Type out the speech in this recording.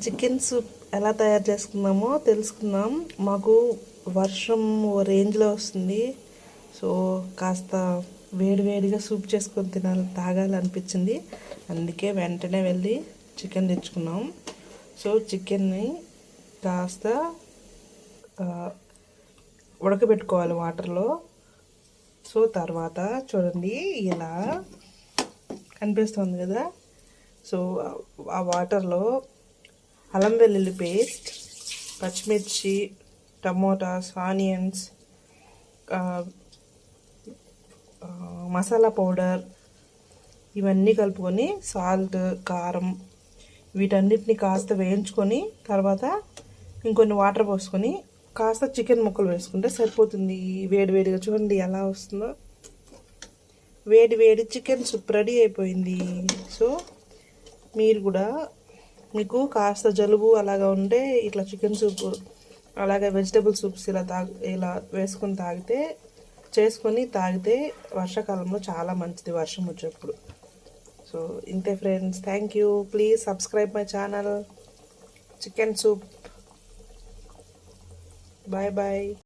Chicken soup ఎలా తయారు చేసుకుందామో తెలుసుకుందాం. మాకు వర్షం ఓ రేంజ్లో వస్తుంది. సో కాస్త వేడివేడిగా సూప్ చేసుకొని తాగాలనిపించింది. అందుకే వెంటనే వెళ్ళి చికెన్ తెచ్చుకున్నాం. సో చికెన్ని కాస్త ఉడకబెట్టుకోవాలి వాటర్లో. సో తర్వాత చూడండి ఇలా కనిపిస్తుంది కదా. సో ఆ వాటర్లో అల్లం వెల్లుల్లి పేస్ట్, పచ్చిమిర్చి, టమోటాస్, ఆనియన్స్, మసాలా పౌడర్ ఇవన్నీ కలుపుకొని సాల్ట్, కారం వీటన్నిటిని కాస్త వేయించుకొని తర్వాత ఇంకొన్ని వాటర్ పోసుకొని కాస్త చికెన్ ముక్కలు వేసుకుంటే సరిపోతుంది. వేడివేడిగా చూడండి ఎలా వస్తుందో. వేడి వేడి చికెన్ సూప్ రెడీ అయిపోయింది. సో మీరు కూడా మీకు కాస్త జలుబు అలాగా ఉంటే ఇట్లా చికెన్ సూప్ అలాగే వెజిటబుల్ సూప్స్ ఇలా వేసుకొని చేసుకొని తాగితే వర్షాకాలంలో చాలా మంచిది వర్షం వచ్చేప్పుడు. సో ఇంతే friends, thank you. Please subscribe my channel chicken soup. Bye bye.